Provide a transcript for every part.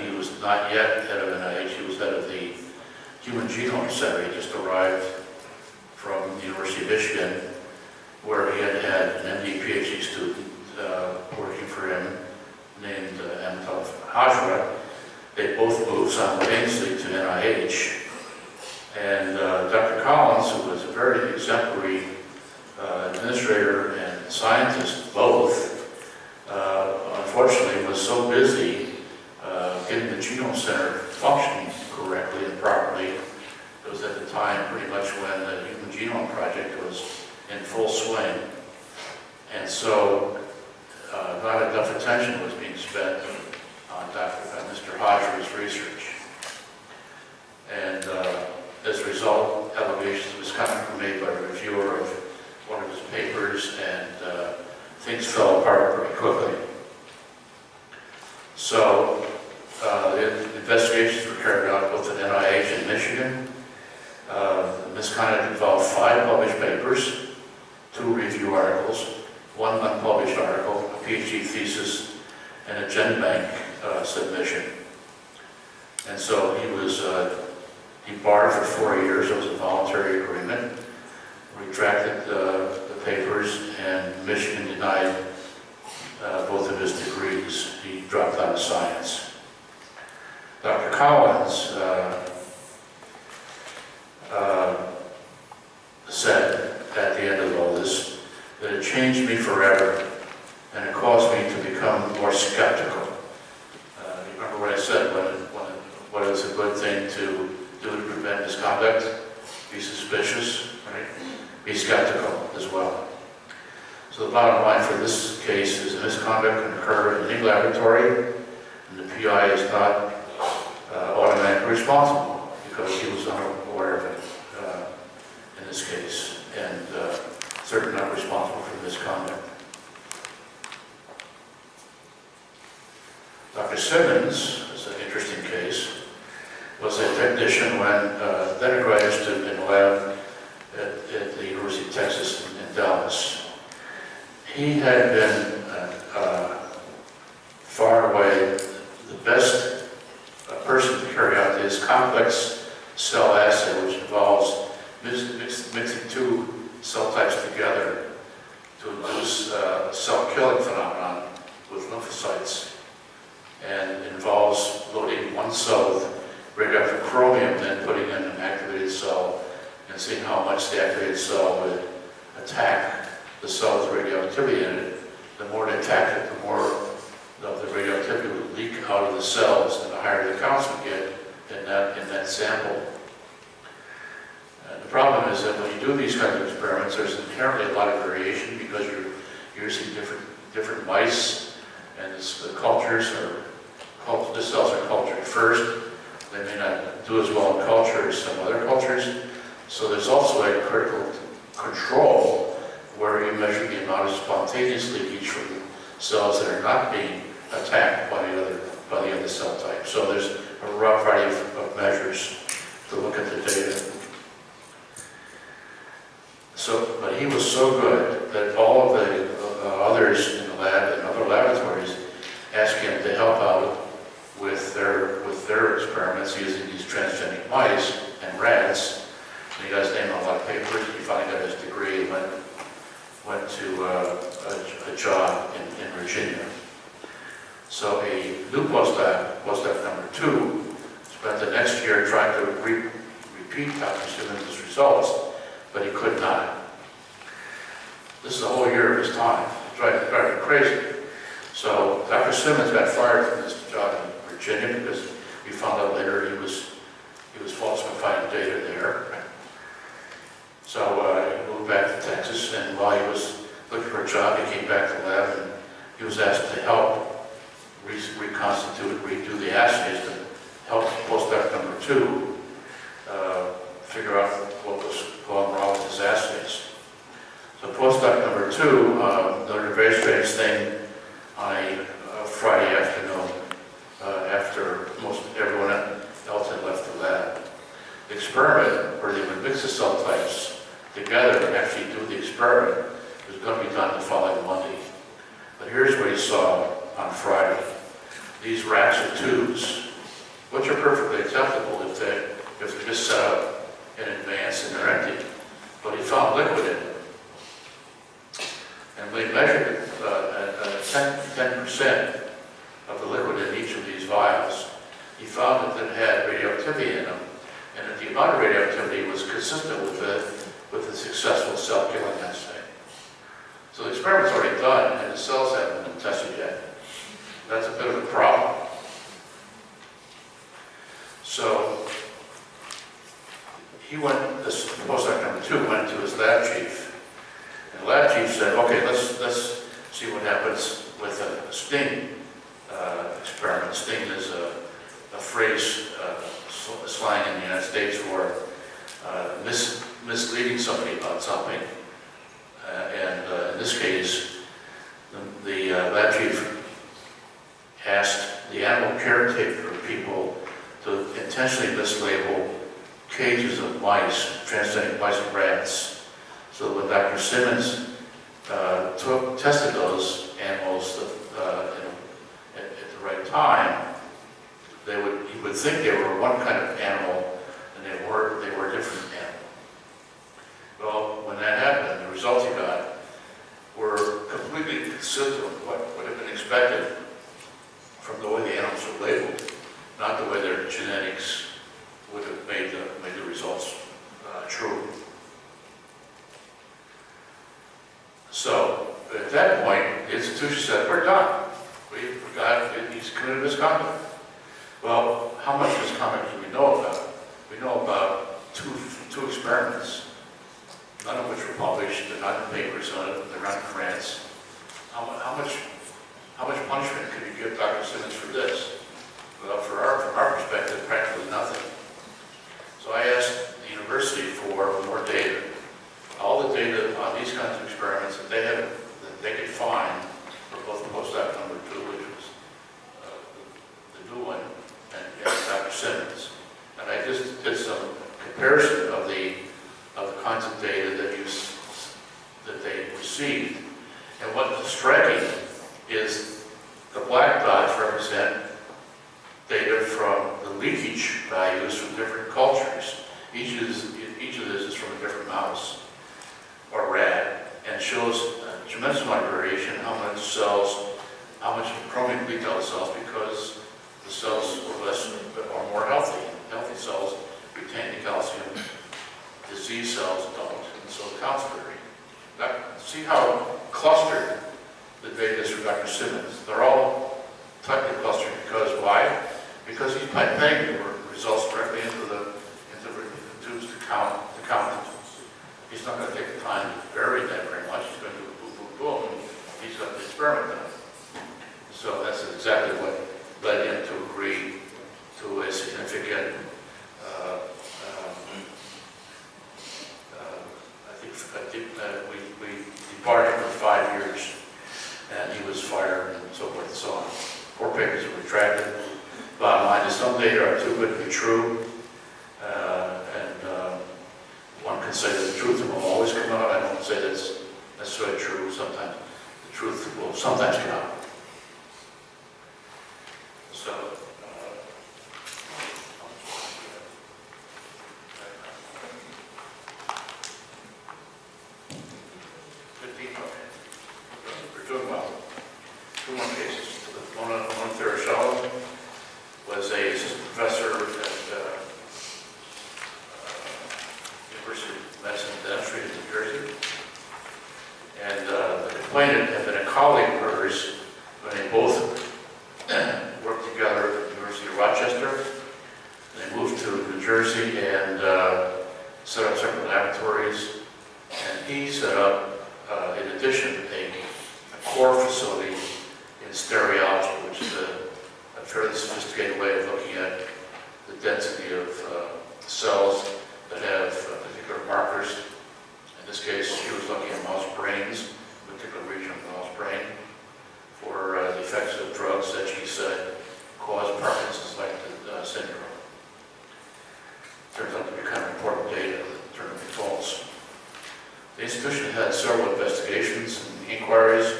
He was not yet head of NIH, he was head of the Human Genome Center. He just arrived from the University of Michigan, where he had an MD PhD student working for him named Amitabh Hajra. They both moved simultaneously to NIH. And Dr. Collins, who was a very exemplary administrator and scientist, both, unfortunately was so busy getting the Genome Center functioning correctly and properly. It was at the time pretty much when the Human Genome Project was in full swing. And so not enough attention was being spent on Mr. Hajra's research. And as a result, allegations of misconduct were made by a reviewer of one of his papers, and things fell apart pretty quickly. So the investigations were carried out both at NIH and Michigan. The misconduct involved 5 published papers, 2 review articles, 1 unpublished article, a PhD thesis, and a GenBank submission. And so he barred for 4 years. It was a voluntary agreement. Retracted the papers, and Michigan denied both of his degrees. He dropped out of science. Dr. Collins said at the end of all this that it changed me forever, and it caused me to become more skeptical. Remember what I said, what is a good thing to do to prevent misconduct? Be suspicious, right? Be skeptical as well. So the bottom line for this case is that misconduct can occur in any laboratory, and the PI is not automatically responsible because he was unaware of it in this case, and certainly not responsible for misconduct. Dr. Simmons is an interesting case. Was a technician when then a graduate student in the lab at the University of Texas in Dallas. He had been far away the best person to carry out this complex cell assay, which involves mixing 2 cell types together to induce a cell-killing phenomenon with lymphocytes, and involves loading 1 cell with radioactive chromium, then putting in an activated cell and seeing how much the activated cell would attack the cell with radioactivity in it. The more it attacked it, the more of the radioactivity would leak out of the cells, and the higher the counts would get in that sample. The problem is that when you do these kinds of experiments, there's inherently a lot of variation because you're using different mice, and the cultures the cells are cultured first. They may not do as well in culture as some other cultures. So there's also a critical control where you measure the amount of spontaneous leakage from the cells that are not being attacked by the other cell type. So there's a variety of measures to look at the data. But he was so good that all of the others in the lab and other laboratories asked him to help out with their experiments using these transgenic mice and rats. And he got his name on a lot of papers. He finally got his degree and went to a job in Virginia. So a new postdoc number 2, spent the next year trying to repeat Dr. Simmons' results, but he could not. This is a whole year of his time. It drive me crazy. So Dr. Simmons got fired from this job in Virginia because we found out later he was falsifying data there. So he moved back to Texas, and while he was looking for a job, he came back to the lab, and he was asked to help redo the assays to help postdoc number 2 figure out what was going wrong with his assays. So postdoc number 2 learned a very strange thing on a Friday afternoon after most everyone else had left the lab. The experiment where they would mix the cell types together and actually do the experiment was going to be done the following Monday. But here's what he saw on Friday. these racks of tubes, which are perfectly acceptable if they're just set up in advance and they're empty. But he found liquid in them. And we measured it, 10% of the liquid in each of these vials. He found that it had radioactivity in them, and that the amount of radioactivity was consistent with the successful cell-killing assay. So the experiment's already done, and the cells haven't been tested yet. That's a bit of a problem. So he went, this postdoc number 2 went to his lab chief. And the lab chief said, okay, let's see what happens with a sting experiment. Sting is a phrase, slang in the United States for misleading somebody about something. In this case, the lab chief asked the animal caretaker people to intentionally mislabel cages of mice, transgenic mice and rats. So when Dr. Simmons tested those animals at the right time, he would think they were one kind of animal, and they were a different animal. Well, when that happened, the results he got were completely consistent with what would have been expected from the way the animals were labeled, not the way their genetics would have made the results true. So at that point, the institution said, we're done. He's committed misconduct. Well, how much misconduct do we know about? We know about two experiments, none of which were published. They're not in papers, they're not in France. How much punishment could you give Dr. Simmons for this? Well, from our perspective, practically nothing. So I asked the university for more data. All the data on these kinds of experiments that they could find for both postdoc number 2, which was the new one, and Dr. Simmons. And I just did some comparison of the kinds of data that they received. And what's striking is the black dots represent data from the leakage values from different cultures. Each of this is from a different mouse or rat, and shows a tremendous amount of variation, how much chromium glial cells, because the cells are more healthy. Healthy cells retain the calcium, disease cells don't, and so the counts vary. See how clustered the data is for Dr. Simmons. They're all tightly clustered because why? Because he's pipetting the results directly into the tubes to count it. He's not going to take the time to vary that very much. He's going to do boom, boom, boom, and he's got the experiment done. So that's exactly what led him to agree to a significant, we debarred him for 5 years, and he was fired and so forth and so on. 4 papers were retracted. Bottom line is some data are too good to be true, and one can say that the truth will always come out. I don't say that's necessarily true. Sometimes the truth will sometimes come out. So, we're doing well. 2 more cases. One Thereshalo was a assistant professor at University of Medicine and Dentistry in New Jersey. And the complainant had been a colleague of hers when they both worked together at the University of Rochester. And they moved to New Jersey and set up separate laboratories. And he set up, in addition, a core facility in stereology, which is a fairly sophisticated way of looking at the density of cells that have particular markers. In this case, she was looking at mouse brains, a particular region of the mouse brain, for the effects of drugs that she said cause Parkinson's-like syndrome. Turns out to be kind of important data that turned out to be false. The institution had several investigations and inquiries.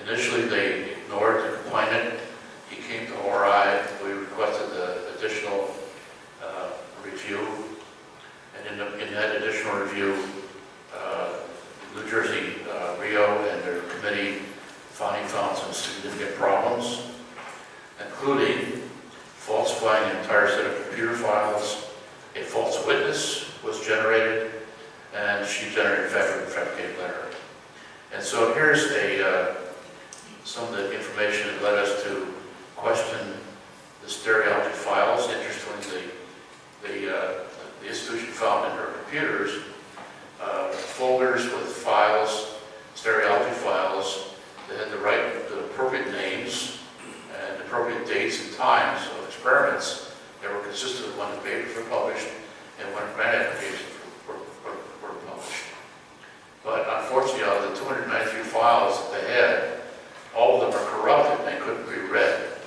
Initially, they ignored the complainant including falsifying an entire set of computer files. A false witness was generated, and she generated a fabricated letter. And so here's some of the information that led us to question the stereology files. Interestingly, the institution found in her computers folders with files, stereology files, that had the appropriate names and appropriate dates and times of experiments that were consistent with when the papers were published and when grant applications were published. But unfortunately, out of the 293 files that they had, all of them are corrupted and they couldn't be read.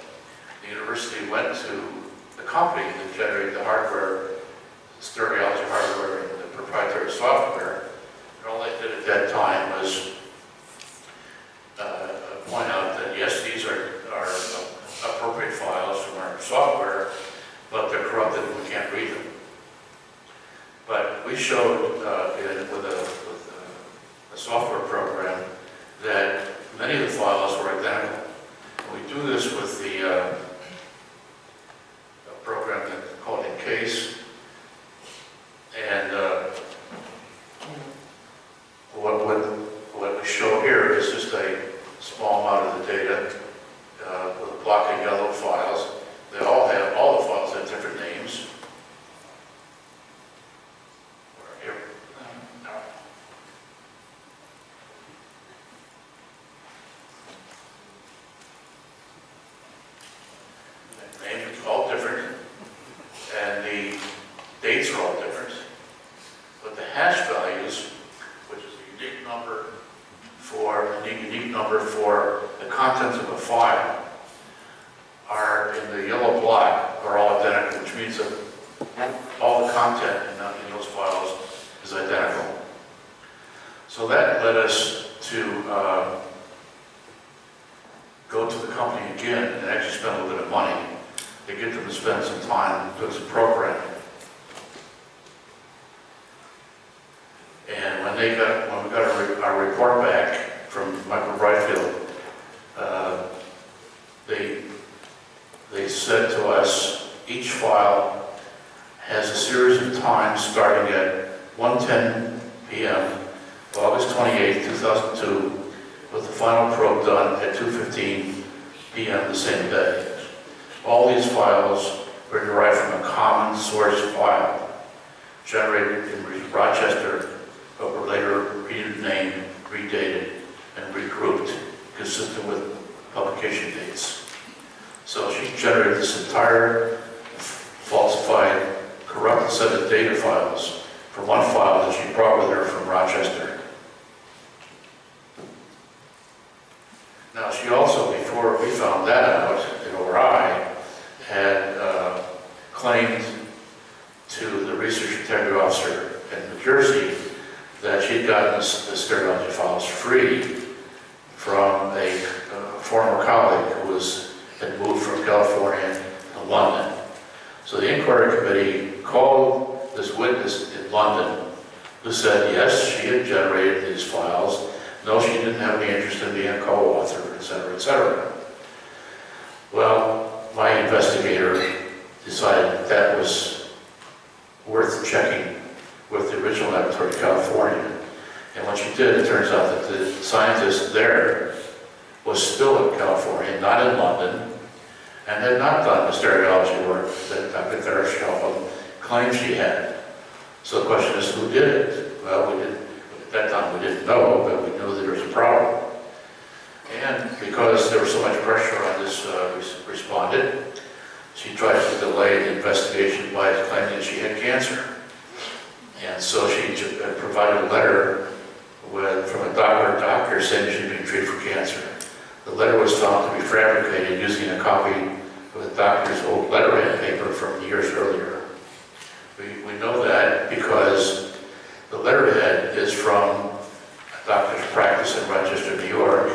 The university went to the company that generated the hardware, the stereology hardware, and the proprietary software, and all they did at that time was point out that yes, these are appropriate files from our software, but they're corrupted and we can't read them. But we showed with a software program that many of the files were identical. We do this with the a program that's called Encase, and what we show here is just a small amount of the data with a block of yellow files. All the files have different names. Here. The names are all different, and the dates are all different. But the hash values, which is a unique number for the contents of a file, are in the yellow block are all identical, which means that all the content in those files is identical. So that led us to go to the company again and actually spend a little bit of money to get them to spend some time doing some programming. And when we got our report back from Michael Brightfield, they said to us, each file has a series of times starting at 1:10 p.m. August 28, 2002, with the final probe done at 2:15 p.m. the same day. All these files were derived from a common source file generated in Rochester, but were later renamed, redated, and regrouped, consistent with publication dates. So she generated this entire falsified, corrupted set of data files from one file that she brought with her from Rochester. Now, she also, before we found that out, or I, had claimed to the research integrity officer in New Jersey that she'd gotten the stereology files free from a former colleague who had moved from California to London. So the inquiry committee called this witness in London who said, yes, she had generated these files. No, she didn't have any interest in being a co-author, et cetera, et cetera. Well, my investigator decided that was worth checking with the original laboratory in California. And when she did, it turns out that the scientist there was still in California, not in London, and had not done the stereology work that Dr. Thereshkov claimed she had. So the question is, who did it? Well, at that time we didn't know, but we knew that there was a problem. And because there was so much pressure on this respondent, she tried to delay the investigation by claiming that she had cancer. And so she provided a letter from a doctor saying that she'd been treated for cancer. The letter was found to be fabricated using a copy of the doctor's old letterhead paper from years earlier. We know that because the letterhead is from a doctor's practice in Rochester, New York,